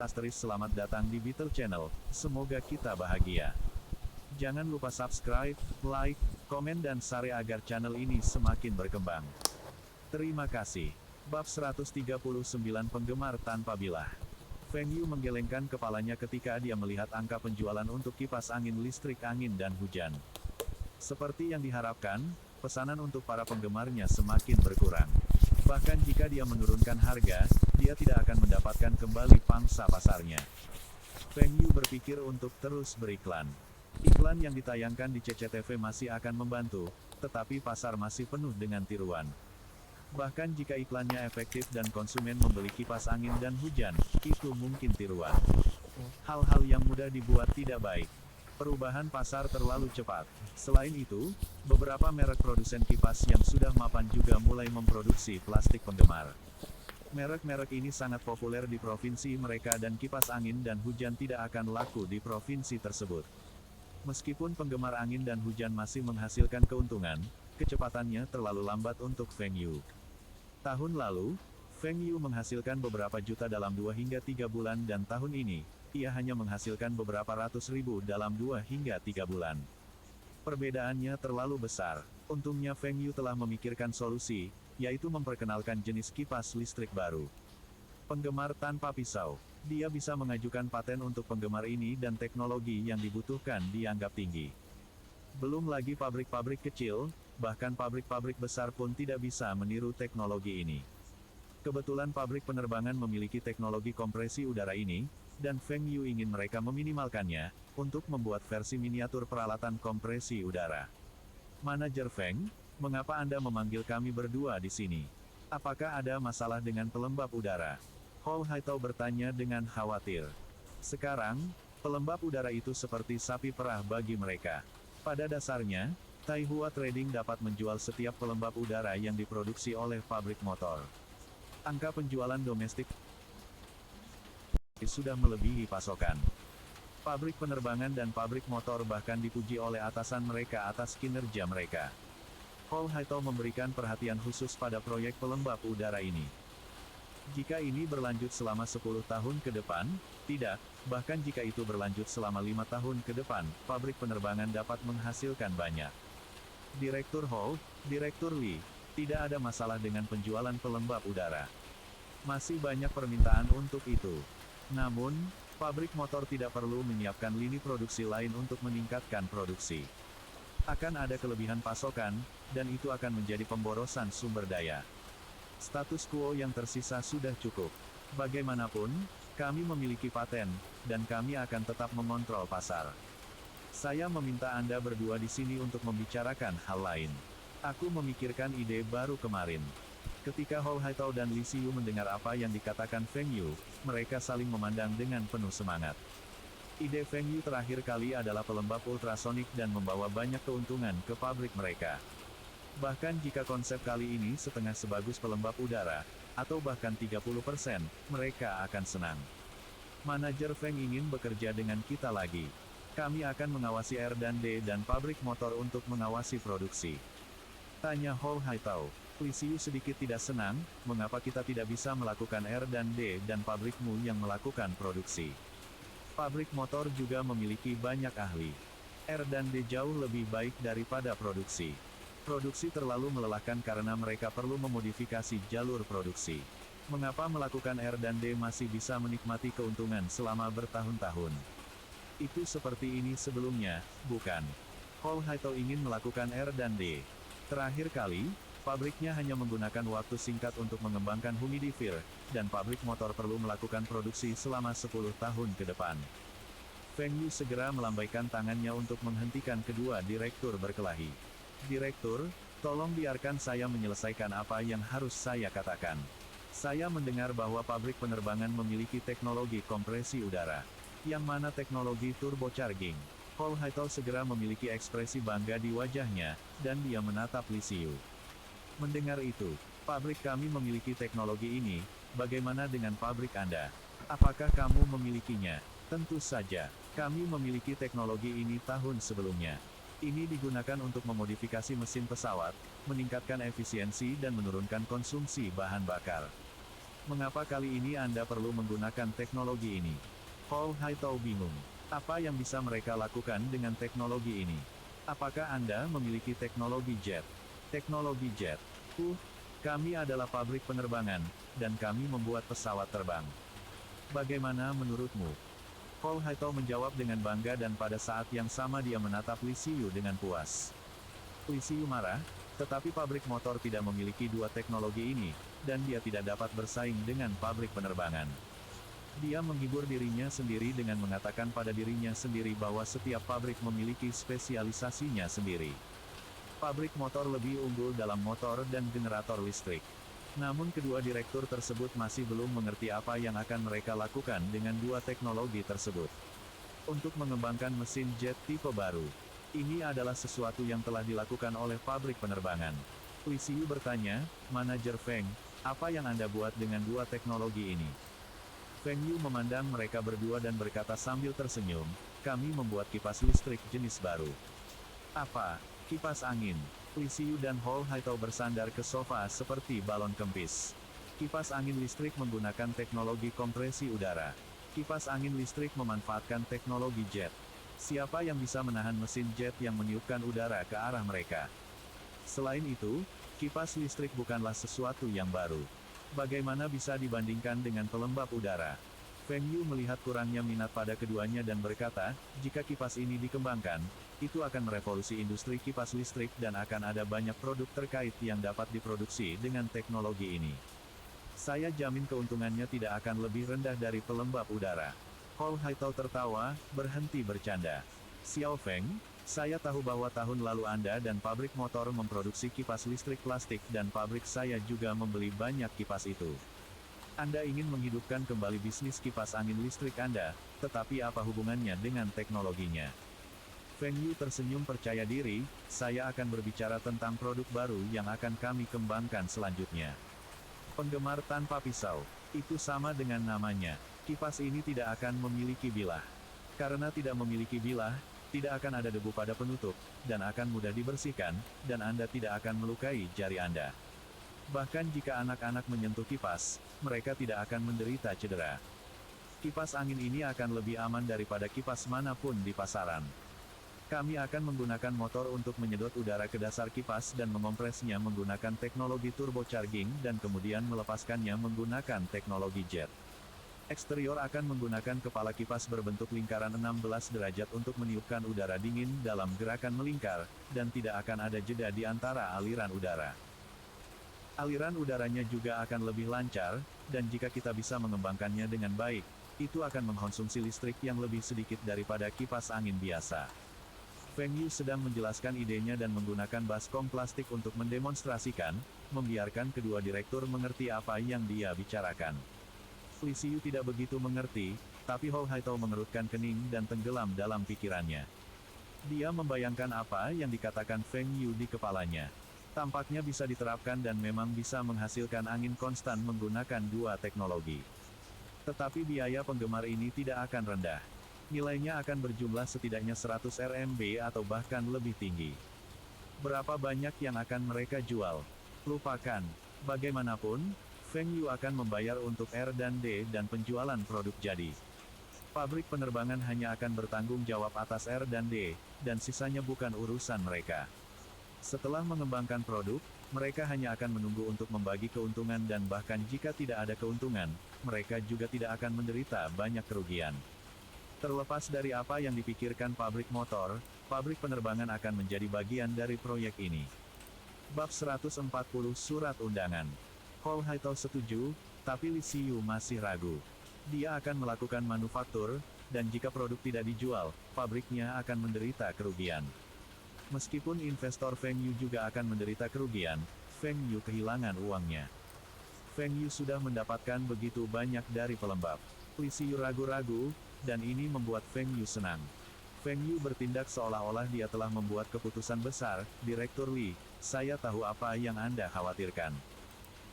Asteris, selamat datang di Beetle Channel, semoga kita bahagia. Jangan lupa subscribe, like, komen dan share agar channel ini semakin berkembang. Terima kasih. Bab 139 Penggemar Tanpa Bilah. Feng Yu menggelengkan kepalanya ketika dia melihat angka penjualan untuk kipas angin listrik angin dan hujan. Seperti yang diharapkan, pesanan untuk para penggemarnya semakin berkurang. Bahkan jika dia menurunkan harga, dia tidak akan mendapatkan kembali pangsa pasarnya. Feng Yu berpikir untuk terus beriklan. Iklan yang ditayangkan di CCTV masih akan membantu, tetapi pasar masih penuh dengan tiruan. Bahkan jika iklannya efektif dan konsumen membeli kipas angin dan hujan, itu mungkin tiruan. Hal-hal yang mudah dibuat tidak baik. Perubahan pasar terlalu cepat. Selain itu, beberapa merek produsen kipas yang sudah mapan juga mulai memproduksi plastik penggemar. Merek-merek ini sangat populer di provinsi mereka dan kipas angin dan hujan tidak akan laku di provinsi tersebut. Meskipun penggemar angin dan hujan masih menghasilkan keuntungan, kecepatannya terlalu lambat untuk Feng Yu. Tahun lalu, Feng Yu menghasilkan beberapa juta dalam 2 hingga 3 bulan dan tahun ini, ia hanya menghasilkan beberapa ratus ribu dalam 2 hingga 3 bulan. Perbedaannya terlalu besar. Untungnya Feng Yu telah memikirkan solusi, yaitu memperkenalkan jenis kipas listrik baru. Penggemar tanpa pisau. Dia bisa mengajukan paten untuk penggemar ini dan teknologi yang dibutuhkan dianggap tinggi. Belum lagi pabrik-pabrik kecil, bahkan pabrik-pabrik besar pun tidak bisa meniru teknologi ini. Kebetulan pabrik penerbangan memiliki teknologi kompresi udara ini, dan Feng Yu ingin mereka meminimalkannya, untuk membuat versi miniatur peralatan kompresi udara. Manajer Feng, mengapa Anda memanggil kami berdua di sini? Apakah ada masalah dengan pelembab udara? Hou Haitao bertanya dengan khawatir. Sekarang, pelembab udara itu seperti sapi perah bagi mereka. Pada dasarnya, Taihua Trading dapat menjual setiap pelembab udara yang diproduksi oleh pabrik motor. Angka penjualan domestik sudah melebihi pasokan. Pabrik penerbangan dan pabrik motor bahkan dipuji oleh atasan mereka atas kinerja mereka. Hou Haitao memberikan perhatian khusus pada proyek pelembab udara ini. Jika ini berlanjut selama 10 tahun ke depan, tidak, bahkan jika itu berlanjut selama 5 tahun ke depan, pabrik penerbangan dapat menghasilkan banyak. Direktur Hou, Direktur Li, tidak ada masalah dengan penjualan pelembab udara. Masih banyak permintaan untuk itu. Namun, pabrik motor tidak perlu menyiapkan lini produksi lain untuk meningkatkan produksi. Akan ada kelebihan pasokan, dan itu akan menjadi pemborosan sumber daya. Status quo yang tersisa sudah cukup. Bagaimanapun, kami memiliki paten, dan kami akan tetap mengontrol pasar. Saya meminta Anda berdua di sini untuk membicarakan hal lain. Aku memikirkan ide baru kemarin. Ketika Hou Haitao dan Li Xiyu mendengar apa yang dikatakan Feng Yu, mereka saling memandang dengan penuh semangat. Ide Feng Yu terakhir kali adalah pelembab ultrasonik dan membawa banyak keuntungan ke pabrik mereka. Bahkan jika konsep kali ini setengah sebagus pelembab udara, atau bahkan 30%, mereka akan senang. Manajer Feng ingin bekerja dengan kita lagi. Kami akan mengawasi R&D dan pabrik motor untuk mengawasi produksi. Tanya Hou Haitao. Li Xiyu sedikit tidak senang, mengapa kita tidak bisa melakukan R&D dan pabrikmu yang melakukan produksi. Pabrik motor juga memiliki banyak ahli. R&D jauh lebih baik daripada produksi. Produksi terlalu melelahkan karena mereka perlu memodifikasi jalur produksi. Mengapa melakukan R&D masih bisa menikmati keuntungan selama bertahun-tahun? Itu seperti ini sebelumnya, bukan? Hou Haitao ingin melakukan R&D. Terakhir kali, pabriknya hanya menggunakan waktu singkat untuk mengembangkan humidifier, dan pabrik motor perlu melakukan produksi selama 10 tahun ke depan. Feng Yu segera melambaikan tangannya untuk menghentikan kedua direktur berkelahi. Direktur, tolong biarkan saya menyelesaikan apa yang harus saya katakan. Saya mendengar bahwa pabrik penerbangan memiliki teknologi kompresi udara. Yang mana teknologi turbocharging. Hou Haitao segera memiliki ekspresi bangga di wajahnya, dan dia menatap Li Xiyu. Mendengar itu, pabrik kami memiliki teknologi ini, bagaimana dengan pabrik Anda? Apakah kamu memilikinya? Tentu saja, kami memiliki teknologi ini tahun sebelumnya. Ini digunakan untuk memodifikasi mesin pesawat, meningkatkan efisiensi dan menurunkan konsumsi bahan bakar. Mengapa kali ini Anda perlu menggunakan teknologi ini? Paul Haitao bingung. Apa yang bisa mereka lakukan dengan teknologi ini? Apakah Anda memiliki teknologi jet? Teknologi jet. Kami adalah pabrik penerbangan, dan kami membuat pesawat terbang. Bagaimana menurutmu? Paul Haitao menjawab dengan bangga dan pada saat yang sama dia menatap Li Xiyu dengan puas. Li Xiyu marah, tetapi pabrik motor tidak memiliki dua teknologi ini, dan dia tidak dapat bersaing dengan pabrik penerbangan. Dia menghibur dirinya sendiri dengan mengatakan pada dirinya sendiri bahwa setiap pabrik memiliki spesialisasinya sendiri. Pabrik motor lebih unggul dalam motor dan generator listrik. Namun kedua direktur tersebut masih belum mengerti apa yang akan mereka lakukan dengan dua teknologi tersebut. Untuk mengembangkan mesin jet tipe baru. Ini adalah sesuatu yang telah dilakukan oleh pabrik penerbangan. Li Xiyu bertanya, Manajer Feng, apa yang Anda buat dengan dua teknologi ini? Feng Yu memandang mereka berdua dan berkata sambil tersenyum, kami membuat kipas listrik jenis baru. Apa? Kipas angin. Li Xiyu dan Paul Haitao bersandar ke sofa seperti balon kempis. Kipas angin listrik menggunakan teknologi kompresi udara. Kipas angin listrik memanfaatkan teknologi jet. Siapa yang bisa menahan mesin jet yang meniupkan udara ke arah mereka? Selain itu, kipas listrik bukanlah sesuatu yang baru. Bagaimana bisa dibandingkan dengan pelembab udara? Feng Yu melihat kurangnya minat pada keduanya dan berkata, jika kipas ini dikembangkan, itu akan merevolusi industri kipas listrik dan akan ada banyak produk terkait yang dapat diproduksi dengan teknologi ini. Saya jamin keuntungannya tidak akan lebih rendah dari pelembab udara. Paul Haitao tertawa, berhenti bercanda. Xiao Feng, saya tahu bahwa tahun lalu Anda dan pabrik motor memproduksi kipas listrik plastik dan pabrik saya juga membeli banyak kipas itu. Anda ingin menghidupkan kembali bisnis kipas angin listrik Anda, tetapi apa hubungannya dengan teknologinya? Feng Yu tersenyum percaya diri, saya akan berbicara tentang produk baru yang akan kami kembangkan selanjutnya. Penggemar tanpa pisau. Itu sama dengan namanya. Kipas ini tidak akan memiliki bilah. Karena tidak memiliki bilah, tidak akan ada debu pada penutup, dan akan mudah dibersihkan, dan Anda tidak akan melukai jari Anda. Bahkan jika anak-anak menyentuh kipas, mereka tidak akan menderita cedera. Kipas angin ini akan lebih aman daripada kipas manapun di pasaran. Kami akan menggunakan motor untuk menyedot udara ke dasar kipas dan mengompresnya menggunakan teknologi turbocharging dan kemudian melepaskannya menggunakan teknologi jet. Eksterior akan menggunakan kepala kipas berbentuk lingkaran 16 derajat untuk meniupkan udara dingin dalam gerakan melingkar, dan tidak akan ada jeda di antara aliran udara. Aliran udaranya juga akan lebih lancar, dan jika kita bisa mengembangkannya dengan baik, itu akan mengkonsumsi listrik yang lebih sedikit daripada kipas angin biasa. Feng Yu sedang menjelaskan idenya dan menggunakan baskom plastik untuk mendemonstrasikan, membiarkan kedua direktur mengerti apa yang dia bicarakan. Li Xiyu tidak begitu mengerti, tapi Paul Haitao mengerutkan kening dan tenggelam dalam pikirannya. Dia membayangkan apa yang dikatakan Feng Yu di kepalanya. Tampaknya bisa diterapkan dan memang bisa menghasilkan angin konstan menggunakan dua teknologi. Tetapi biaya penggemar ini tidak akan rendah. Nilainya akan berjumlah setidaknya 100 RMB atau bahkan lebih tinggi. Berapa banyak yang akan mereka jual? Lupakan. Bagaimanapun, Feng Yu akan membayar untuk R dan D dan penjualan produk jadi. Pabrik penerbangan hanya akan bertanggung jawab atas R dan D, dan sisanya bukan urusan mereka. Setelah mengembangkan produk, mereka hanya akan menunggu untuk membagi keuntungan dan bahkan jika tidak ada keuntungan, mereka juga tidak akan menderita banyak kerugian. Terlepas dari apa yang dipikirkan pabrik motor, pabrik penerbangan akan menjadi bagian dari proyek ini. Bab 140 Surat Undangan. Paul Haitao setuju, tapi Li Xiyu masih ragu. Dia akan melakukan manufaktur, dan jika produk tidak dijual, pabriknya akan menderita kerugian. Meskipun investor Feng Yu juga akan menderita kerugian, Feng Yu kehilangan uangnya. Feng Yu sudah mendapatkan begitu banyak dari pelembab. Li Xiyu ragu-ragu, dan ini membuat Feng Yu senang. Feng Yu bertindak seolah-olah dia telah membuat keputusan besar, Direktur Li, saya tahu apa yang Anda khawatirkan.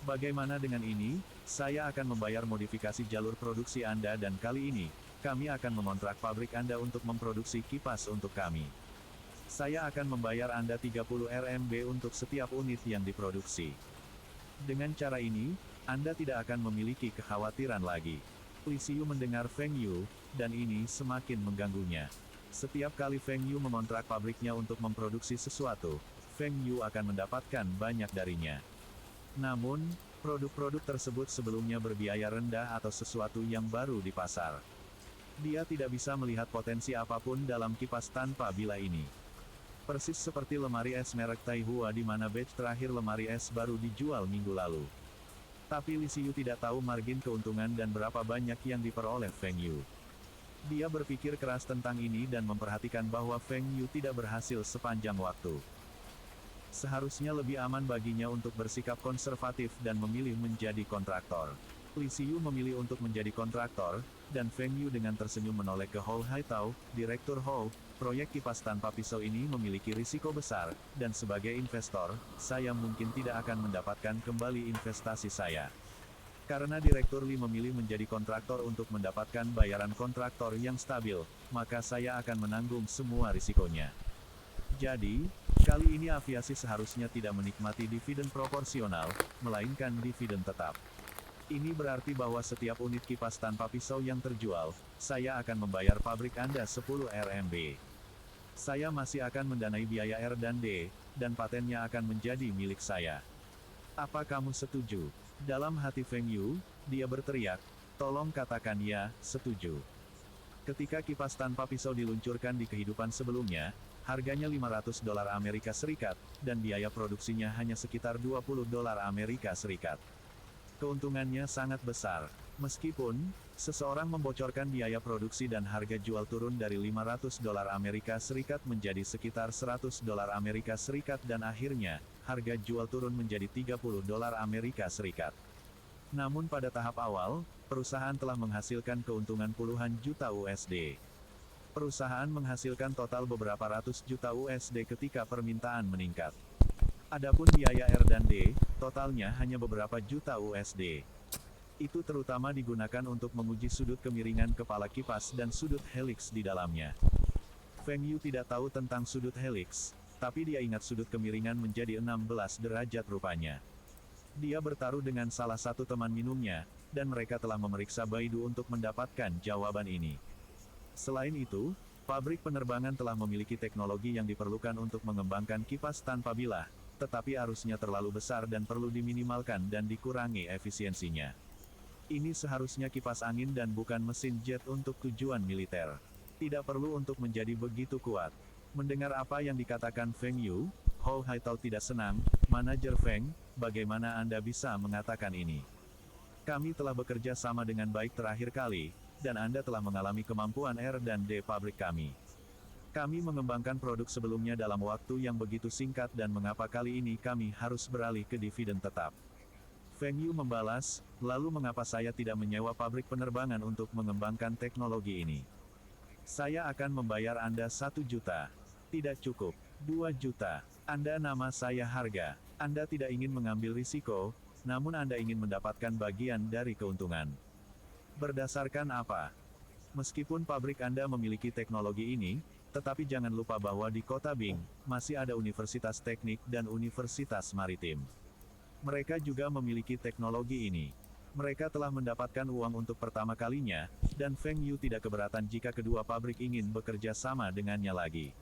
Bagaimana dengan ini? Saya akan membayar modifikasi jalur produksi Anda dan kali ini, kami akan memontrak pabrik Anda untuk memproduksi kipas untuk kami. Saya akan membayar Anda 30 RMB untuk setiap unit yang diproduksi. Dengan cara ini, Anda tidak akan memiliki kekhawatiran lagi. Li Xiyu mendengar Feng Yu, dan ini semakin mengganggunya. Setiap kali Feng Yu mengontrak pabriknya untuk memproduksi sesuatu, Feng Yu akan mendapatkan banyak darinya. Namun, produk-produk tersebut sebelumnya berbiaya rendah atau sesuatu yang baru di pasar. Dia tidak bisa melihat potensi apapun dalam kipas tanpa bila ini. Persis seperti lemari es merek Taihua di mana batch terakhir lemari es baru dijual minggu lalu. Tapi Li Xiyu tidak tahu margin keuntungan dan berapa banyak yang diperoleh Feng Yu. Dia berpikir keras tentang ini dan memperhatikan bahwa Feng Yu tidak berhasil sepanjang waktu. Seharusnya lebih aman baginya untuk bersikap konservatif dan memilih menjadi kontraktor. Li Xiyu memilih untuk menjadi kontraktor, dan Feng Yu dengan tersenyum menoleh ke Hou Haitao, Direktur Hou. Proyek kipas tanpa pisau ini memiliki risiko besar, dan sebagai investor, saya mungkin tidak akan mendapatkan kembali investasi saya. Karena Direktur Li memilih menjadi kontraktor untuk mendapatkan bayaran kontraktor yang stabil, maka saya akan menanggung semua risikonya. Jadi, kali ini aviasi seharusnya tidak menikmati dividen proporsional, melainkan dividen tetap. Ini berarti bahwa setiap unit kipas tanpa pisau yang terjual, saya akan membayar pabrik Anda 10 RMB. Saya masih akan mendanai biaya R&D, dan patennya akan menjadi milik saya. Apa kamu setuju? Dalam hati Feng Yu, dia berteriak, tolong katakan ya, setuju. Ketika kipas tanpa pisau diluncurkan di kehidupan sebelumnya, harganya $500 Amerika Serikat, dan biaya produksinya hanya sekitar $20 Amerika Serikat. Keuntungannya sangat besar. Meskipun, seseorang membocorkan biaya produksi dan harga jual turun dari $500 Amerika Serikat menjadi sekitar $100 Amerika Serikat dan akhirnya, harga jual turun menjadi $30 Amerika Serikat. Namun pada tahap awal, perusahaan telah menghasilkan keuntungan puluhan juta USD. Perusahaan menghasilkan total beberapa ratus juta USD ketika permintaan meningkat. Adapun biaya R&D, totalnya hanya beberapa juta USD. Itu terutama digunakan untuk menguji sudut kemiringan kepala kipas dan sudut heliks di dalamnya. Feng Yu tidak tahu tentang sudut heliks, tapi dia ingat sudut kemiringan menjadi 16 derajat rupanya. Dia bertaruh dengan salah satu teman minumnya, dan mereka telah memeriksa Baidu untuk mendapatkan jawaban ini. Selain itu, pabrik penerbangan telah memiliki teknologi yang diperlukan untuk mengembangkan kipas tanpa bilah, tetapi arusnya terlalu besar dan perlu diminimalkan dan dikurangi efisiensinya. Ini seharusnya kipas angin dan bukan mesin jet untuk tujuan militer. Tidak perlu untuk menjadi begitu kuat. Mendengar apa yang dikatakan Feng Yu, Hou Haitao tidak senang. Manajer Feng, bagaimana Anda bisa mengatakan ini? Kami telah bekerja sama dengan baik terakhir kali, dan Anda telah mengalami kemampuan R&D pabrik kami. Kami mengembangkan produk sebelumnya dalam waktu yang begitu singkat dan mengapa kali ini kami harus beralih ke dividen tetap? Feng Yu membalas, lalu mengapa saya tidak menyewa pabrik penerbangan untuk mengembangkan teknologi ini? Saya akan membayar Anda 1 juta. Tidak cukup. 2 juta. Anda nama saya harga. Anda tidak ingin mengambil risiko, namun Anda ingin mendapatkan bagian dari keuntungan. Berdasarkan apa? Meskipun pabrik Anda memiliki teknologi ini, tetapi jangan lupa bahwa di kota Bing, masih ada Universitas Teknik dan Universitas Maritim. Mereka juga memiliki teknologi ini. Mereka telah mendapatkan uang untuk pertama kalinya, dan Feng Yu tidak keberatan jika kedua pabrik ingin bekerja sama dengannya lagi.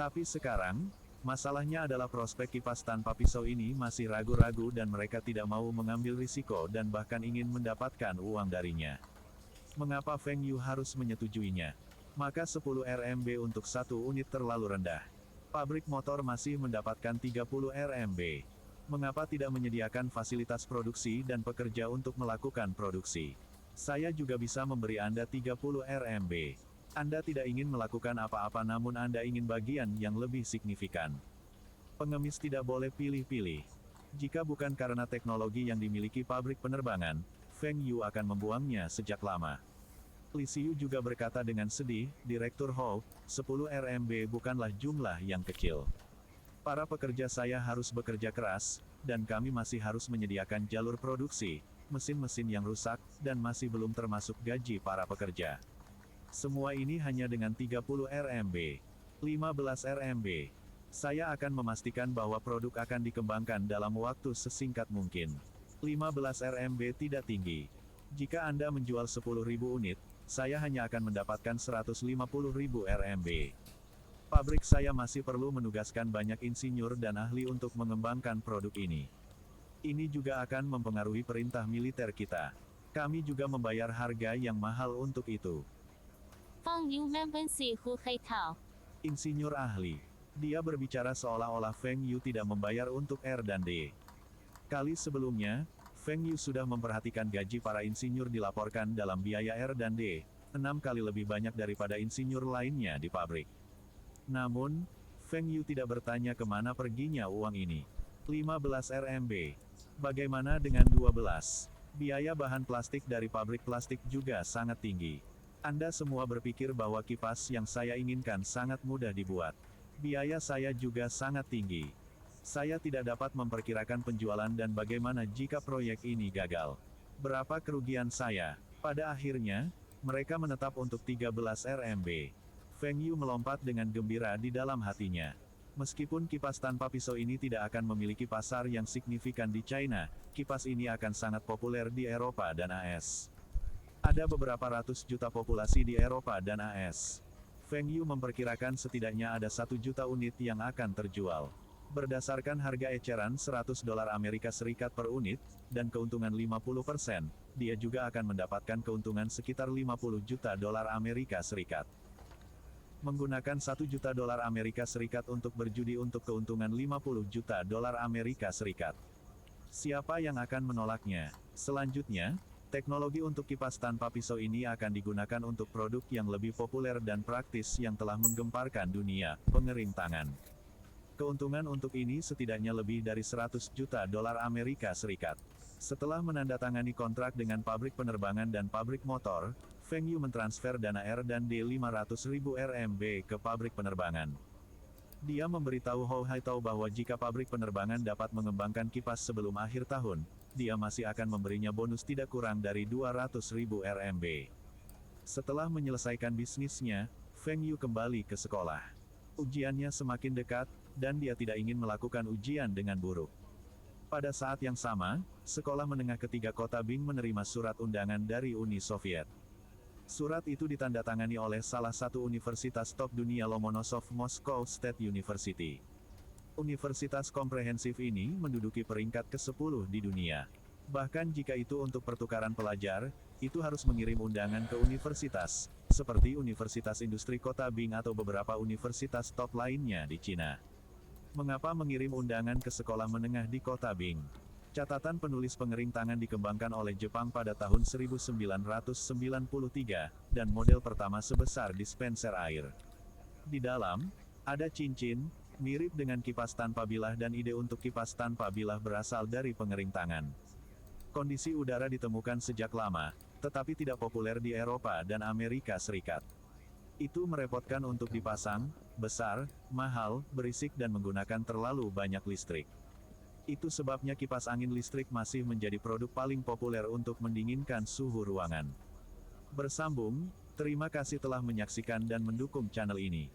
Tapi sekarang, masalahnya adalah prospek kipas tanpa pisau ini masih ragu-ragu dan mereka tidak mau mengambil risiko dan bahkan ingin mendapatkan uang darinya. Mengapa Feng Yu harus menyetujuinya? Maka 10 RMB untuk satu unit terlalu rendah. Pabrik motor masih mendapatkan 30 RMB. Mengapa tidak menyediakan fasilitas produksi dan pekerja untuk melakukan produksi? Saya juga bisa memberi Anda 30 RMB. Anda tidak ingin melakukan apa-apa namun Anda ingin bagian yang lebih signifikan. Pengemis tidak boleh pilih-pilih. Jika bukan karena teknologi yang dimiliki pabrik penerbangan, Feng Yu akan membuangnya sejak lama. Li Xiyu juga berkata dengan sedih, Direktur Hou, 10 RMB bukanlah jumlah yang kecil. Para pekerja saya harus bekerja keras, dan kami masih harus menyediakan jalur produksi, mesin-mesin yang rusak, dan masih belum termasuk gaji para pekerja. Semua ini hanya dengan 30 RMB. 15 RMB. Saya akan memastikan bahwa produk akan dikembangkan dalam waktu sesingkat mungkin. 15 RMB tidak tinggi. Jika Anda menjual 10.000 unit, saya hanya akan mendapatkan 150.000 RMB. Pabrik saya masih perlu menugaskan banyak insinyur dan ahli untuk mengembangkan produk ini. Ini juga akan mempengaruhi perintah militer kita. Kami juga membayar harga yang mahal untuk itu. Insinyur ahli. Dia berbicara seolah-olah Feng Yu tidak membayar untuk R dan D. Kali sebelumnya, Feng Yu sudah memperhatikan gaji para insinyur dilaporkan dalam biaya R dan D, 6 kali lebih banyak daripada insinyur lainnya di pabrik. Namun, Feng Yu tidak bertanya kemana perginya uang ini. 15 RMB. Bagaimana dengan 12? Biaya bahan plastik dari pabrik plastik juga sangat tinggi. Anda semua berpikir bahwa kipas yang saya inginkan sangat mudah dibuat. Biaya saya juga sangat tinggi. Saya tidak dapat memperkirakan penjualan dan bagaimana jika proyek ini gagal. Berapa kerugian saya? Pada akhirnya, mereka menetap untuk 13 RMB. Feng Yu melompat dengan gembira di dalam hatinya. Meskipun kipas tanpa pisau ini tidak akan memiliki pasar yang signifikan di China, kipas ini akan sangat populer di Eropa dan AS. Ada beberapa ratus juta populasi di Eropa dan AS. Feng Yu memperkirakan setidaknya ada 1 juta unit yang akan terjual. Berdasarkan harga eceran $100 Amerika Serikat per unit, dan keuntungan 50%, dia juga akan mendapatkan keuntungan sekitar $50 juta Amerika Serikat. Menggunakan $1 juta Amerika Serikat untuk berjudi untuk keuntungan $50 juta Amerika Serikat. Siapa yang akan menolaknya? Selanjutnya, teknologi untuk kipas tanpa pisau ini akan digunakan untuk produk yang lebih populer dan praktis yang telah menggemparkan dunia, pengering tangan. Keuntungan untuk ini setidaknya lebih dari $100 juta Amerika Serikat. Setelah menandatangani kontrak dengan pabrik penerbangan dan pabrik motor, Feng Yu mentransfer dana R dan D 500.000 RMB ke pabrik penerbangan. Dia memberitahu Hou Haitao bahwa jika pabrik penerbangan dapat mengembangkan kipas sebelum akhir tahun, dia masih akan memberinya bonus tidak kurang dari 200.000 RMB. Setelah menyelesaikan bisnisnya, Feng Yu kembali ke sekolah. Ujiannya semakin dekat, dan dia tidak ingin melakukan ujian dengan buruk. Pada saat yang sama, sekolah menengah ketiga kota Bing menerima surat undangan dari Uni Soviet. Surat itu ditandatangani oleh salah satu universitas top dunia Lomonosov Moscow State University. Universitas komprehensif ini menduduki peringkat ke-10 di dunia. Bahkan jika itu untuk pertukaran pelajar, itu harus mengirim undangan ke universitas, seperti Universitas Industri Kota Bing atau beberapa universitas top lainnya di Cina. Mengapa mengirim undangan ke sekolah menengah di Kota Bing? Catatan penulis pengering tangan dikembangkan oleh Jepang pada tahun 1993, dan model pertama sebesar dispenser air. Di dalam, ada cincin, mirip dengan kipas tanpa bilah dan ide untuk kipas tanpa bilah berasal dari pengering tangan. Kondisi udara ditemukan sejak lama, tetapi tidak populer di Eropa dan Amerika Serikat. Itu merepotkan untuk dipasang, besar, mahal, berisik dan menggunakan terlalu banyak listrik. Itu sebabnya kipas angin listrik masih menjadi produk paling populer untuk mendinginkan suhu ruangan. Bersambung, terima kasih telah menyaksikan dan mendukung channel ini.